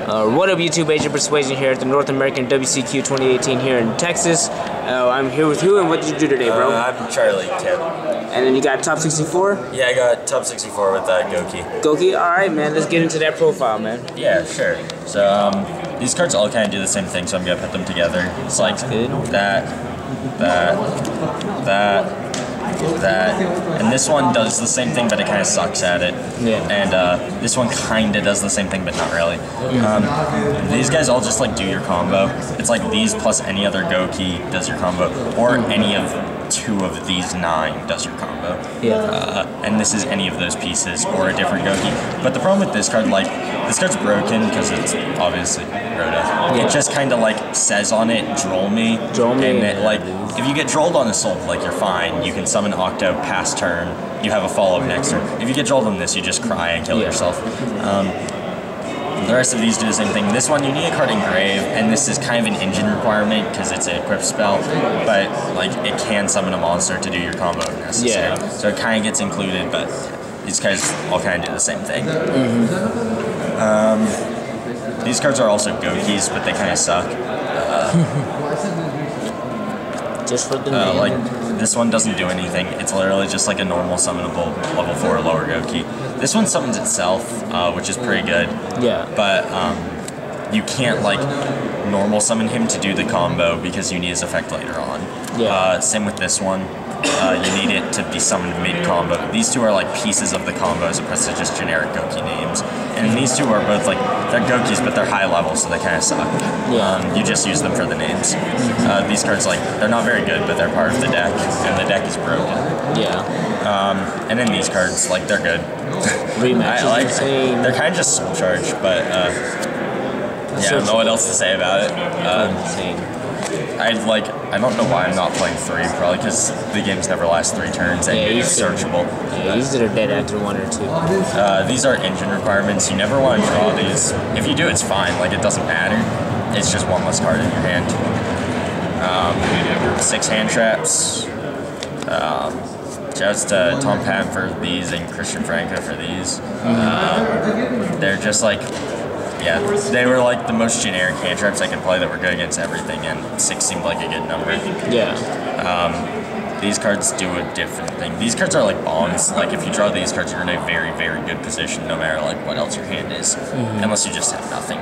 What up, YouTube? Agent Persuasion here at the North American WCQ 2018 here in Texas. I'm here with you, and what did you do today, bro? I'm Charlie, Tim. And then you got top 64? Yeah, I got top 64 with Gouki. Gouki? Alright, man. Let's get into that profile, man. Yeah, sure. So, these cards all kind of do the same thing, so I'm going to put them together. It's like that, and this one does the same thing, but it kind of sucks at it. Yeah. And this one kind of does the same thing, but not really. These guys all just like do your combo. It's like these plus any other Gouki does your combo, or any of 2 of these 9 does your combo. Yeah. And this is any of those pieces or a different Gouki. But the problem with this card, like, this card's broken because it's obviously Rhoda. Yeah. It just kind of like says on it, droll me. Droll me. And it, like, if you get drolled on a Soul, like, you're fine. You can summon Octo past turn. You have a follow-up next turn. If you get drolled on this, you just cry and kill yourself. The rest of these do the same thing. This one, you need a card Engrave, and this is kind of an engine requirement because it's an equip spell, but like it can summon a monster to do your combo if necessary. Yeah. So it kind of gets included, but these guys all kind of do the same thing. These cards are also Goukis, but they kind of suck. Just for the name. Like, this one doesn't do anything. It's literally just like a normal summonable level 4 or lower Gouki. This one summons itself, which is pretty good. Yeah. But you can't like normal summon him to do the combo because you need his effect later on. Yeah. Same with this one. You need it to be summoned mid-combo. These 2 are like pieces of the combo as opposed to just generic Gouki names. And these 2 are both like, they're Goukis, but they're high level, so they kind of suck. Yeah. You just use them for the names. These cards, like, they're not very good, but they're part of the deck, and the deck is broken. Yeah. And then these cards, like, they're good. Rematch is insane. They're kind of just soul charge, but yeah, I don't know what else to say about it. Insane. I don't know why I'm not playing 3, probably because the games never last 3 turns and it's searchable. Yeah, usually they're dead after 1 or 2. These are engine requirements. You never want to draw these. If you do, it's fine. Like, it doesn't matter. It's just 1 less card in your hand. 6 hand traps. Shouts to Tom Patton for these and Christian Franco for these. They're just like, yeah, they were like the most generic hand traps I could play that were good against everything, and 6 seemed like a good number. Yeah. These cards do a different thing. These cards are like bombs. Like, if you draw these cards, you're in a very, very good position, no matter like what else your hand is, unless you just have nothing.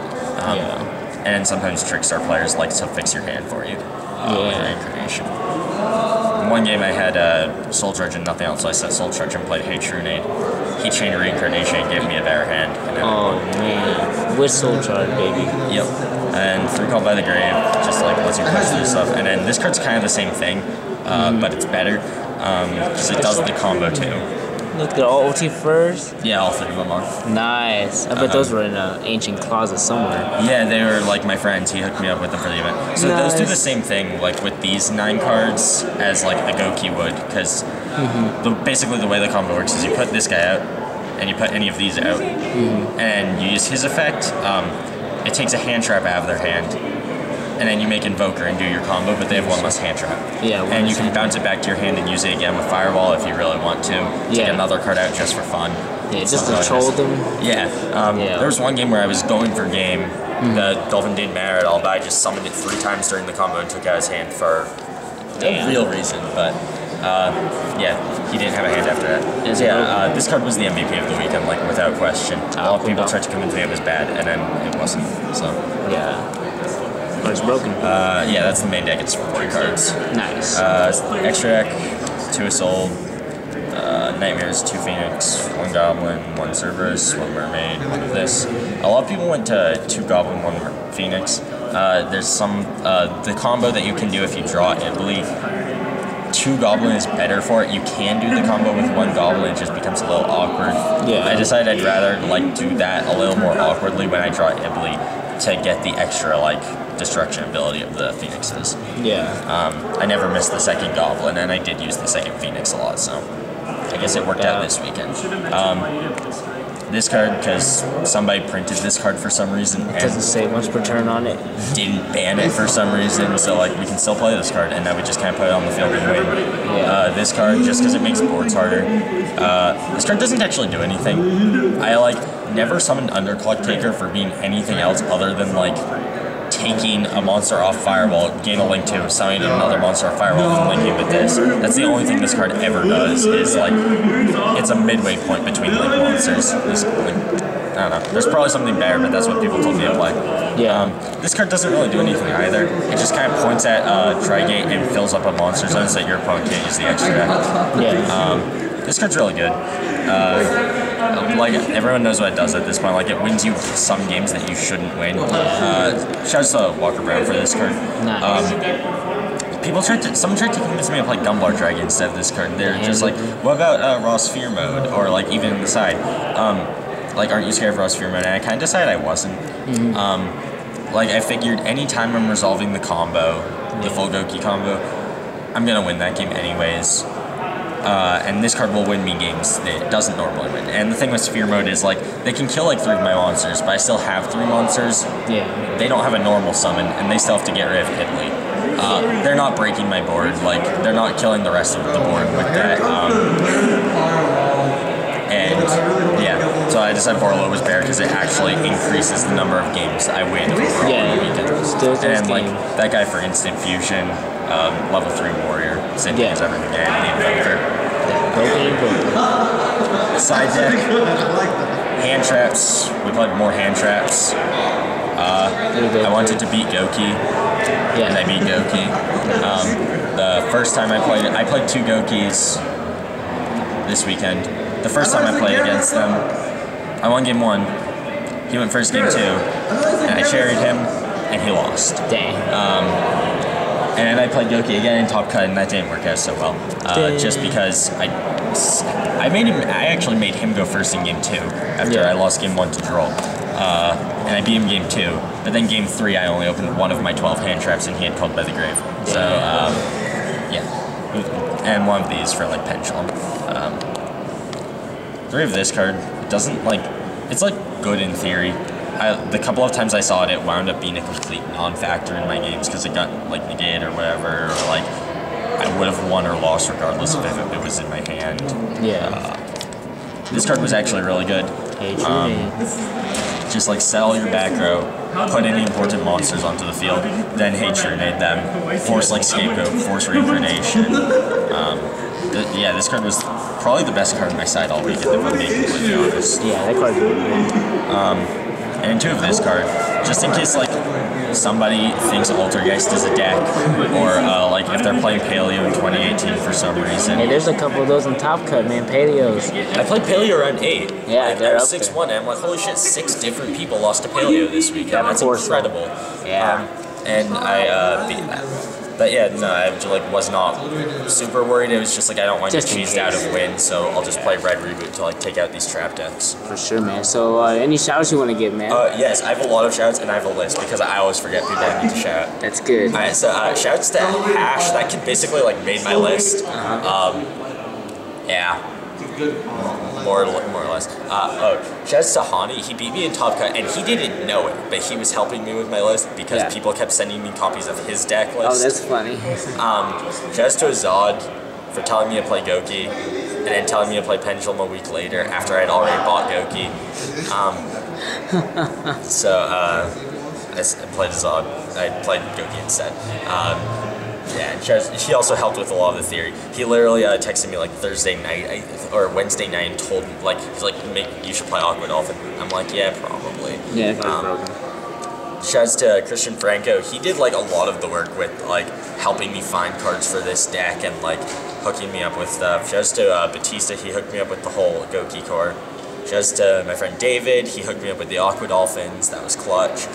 And sometimes Trickstar players like to fix your hand for you. With Reincarnation. In one game I had Soul Charge and nothing else, so I set Soul Charge and played Hey Trunade. He chained Reincarnation and gave me a better hand. And oh man, with Soul Charge, baby. Yep. And Free Call by the Grave just like lets you push through stuff. And then this card's kind of the same thing, but it's better because it does the combo too. Look, they're all OT first? Yeah, all 3 of them are. Nice. I bet those were in an ancient closet somewhere. Yeah, they were like my friends. He hooked me up with them for the event. So those do the same thing, like with these 9 cards as like the Gouki would, because basically the way the combo works is you put this guy out, and you put any of these out, and you use his effect. It takes a hand trap out of their hand, and then you make Invoker and do your combo, but they have 1 less hand trap. Yeah. And you can bounce it back to your hand and use it again with Fireball if you really want to. Take another card out just for fun. Yeah, just to troll them. Yeah. There was one game where I was going for game. The Dolphin didn't matter at all, but I just summoned it 3 times during the combo and took out his hand for no real reason. But yeah, he didn't have a hand after that. So yeah, this card was the MVP of the weekend, like without question. A lot of people tried to convince me it was bad, and then it wasn't. So yeah. Oh, it's broken. Yeah, that's the main deck. It's 40 cards. Nice. Extra deck, 2 Assault, Nightmares, 2 Phoenix, 1 Goblin, 1 Cerberus, 1 Mermaid, 1 of this. A lot of people went to 2 Goblin, 1 Phoenix. There's some, the combo that you can do if you draw Ibly, 2 Goblin is better for it. You can do the combo with 1 Goblin, it just becomes a little awkward. Yeah. I decided I'd rather like do that a little more awkwardly when I draw Ibly to get the extra like destruction ability of the Phoenixes. Yeah. I never missed the 2nd Goblin, and I did use the 2nd Phoenix a lot, so I guess it worked out this weekend. This card, because somebody printed this card for some reason and doesn't say much per turn on it. Didn't ban it for some reason, so like we can still play this card, and now we just kind of put it on the field and win. This card, just because it makes boards harder. This card doesn't actually do anything. I like never summoned Underclock Taker for being anything else other than like taking a monster off Firewall, gain a link to, summoning another monster off Firewall, and linking with this. That's the only thing this card ever does, is like, it's a midway point between link monsters. This, like, I don't know. There's probably something better, but that's what people told me to play. Yeah. This card doesn't really do anything either. It just kind of points at Trigate and fills up a monster zone so that your opponent can't use the extra. Yeah. This card's really good. Like, everyone knows what it does at this point. Like, it wins you some games that you shouldn't win. Shouts to Walker Brown for this card. Nice. Someone tried to convince me to play Gumbar Dragon instead of this card. They're just like, what about Raw Sphere mode? Or, like, even in the side. Like, aren't you scared of Raw Sphere mode? And I kind of decided I wasn't. Like, I figured anytime I'm resolving the combo, the full Gouki combo, I'm going to win that game anyways. And this card will win me games that it doesn't normally win. And the thing with Sphere Mode is, like, they can kill, like, 3 of my monsters, but I still have 3 monsters. Yeah. They don't have a normal summon, and they still have to get rid of Hidley. They're not breaking my board. Like, they're not killing the rest of the board with that. And, yeah, so I decided Borlo was better because it actually increases the number of games I win on the weekend. And, like, that guy for Instant Fusion, level 3 warrior, same thing as everything, and Invoker. Side deck, hand traps. We played more hand traps. I wanted to beat Gouki, and I beat Gouki. The first time I played 2 Goukis this weekend. The first time I played against them, I won game 1. He went first game 2, and I cherried him, and he lost. Dang. And I played Gouki again in Top Cut, and that didn't work out so well. Just because I actually made him go first in game 2 after I lost game 1 to Droll. And I beat him game 2. But then game 3, I only opened 1 of my 12 hand traps, and he had Called by the Grave. So, yeah. And 1 of these for, like, Pendulum. 3 of this card, it doesn't, like, it's, like, good in theory. The couple of times I saw it, it wound up being a complete non-factor in my games because it got, like, negated or whatever, or, like, I would have won or lost regardless of if it was in my hand. Yeah. This card was actually really good. Just, like, sell your back row, put any important monsters onto the field, then Hatronade them, force, like, Scapegoat, force Reincarnation. Yeah, this card was probably the best card on my side all weekend, if I'm being completely honest. Yeah, that card's really good. And in 2 of this card, just in case, like, somebody thinks Altergeist is a deck, or, like, if they're playing Paleo in 2018 for some reason. Hey, there's a couple of those in Top Cut, man, Paleos. I played Paleo around 8. Yeah, like, they're I was up 6-1, and I'm like, holy shit, 6 different people lost to Paleo this weekend. That's incredible. Yeah. And I beat that. But yeah, no, I like was not super worried. It was just like I don't want to get cheesed out of win, so I'll just play Red Reboot to like take out these trap decks. For sure, man. So any shoutouts you want to give, man? Yes, I have a lot of shoutouts and I have a list because I always forget people I need to shout. That's good. Alright, so shouts to Hash. That kid basically like made my list. Yeah. More or less. Shouts to Hani. He beat me in Top Cut, and he didn't know it, but he was helping me with my list because people kept sending me copies of his deck list. Oh, that's funny. Shouts to Azad for telling me to play Gouki, and then telling me to play Pendulum a week later after I'd already bought Gouki. I played Azad. I played Gouki instead. Yeah, and he also helped with a lot of the theory. He literally texted me like Thursday night or Wednesday night and told me, like, he's like, you should play Aqua Dolphin. I'm like, yeah, probably. Yeah, broken. Shouts to Christian Franco. He did like a lot of the work with like helping me find cards for this deck and like hooking me up with stuff. Shouts to Batista. He hooked me up with the whole Gouki core. Shouts to my friend David. He hooked me up with the Aqua Dolphins. That was clutch.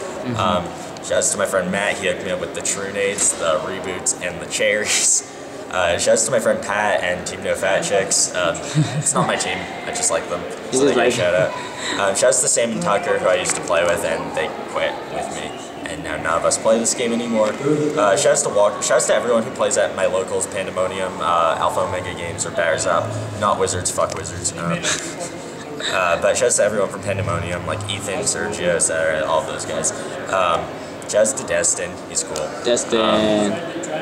Shouts to my friend Matt, he hooked me up with the Trunades, the Reboots, and the Cherries. Shouts to my friend Pat and Team No Fat Chicks. It's not my team, I just like them, so they get a shout out. Shouts to Sam and Tucker, who I used to play with, and they quit with me. And now none of us play this game anymore. Shouts to Walker. Shouts to everyone who plays at my locals, Pandemonium, Alpha Omega Games, or Batters Up. Not Wizards, fuck Wizards. But shouts to everyone from Pandemonium, like Ethan, Sergio, etc., all of those guys. Shouts to Destin, he's cool. Destin.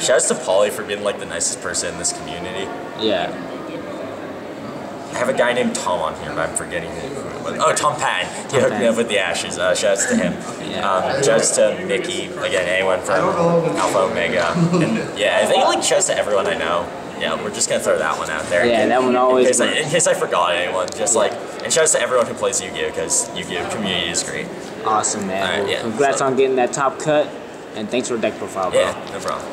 Shouts to Polly for being like the nicest person in this community. Yeah. I have a guy named Tom on here, but I'm forgetting who it with. Oh, Tom Patton. He hooked me up with the Ashes. Shouts to him. Shouts to Mickey. Again, anyone from Alpha Omega. And yeah, I think like shouts to everyone I know. Yeah, we're just gonna throw that one out there. Yeah, that one always. In case I forgot anyone, just like, and shouts to everyone who plays Yu-Gi-Oh, because Yu-Gi-Oh community is great. Awesome, man. Right, well, yeah, congrats on getting that top cut, and thanks for deck profile, bro. Yeah, no problem.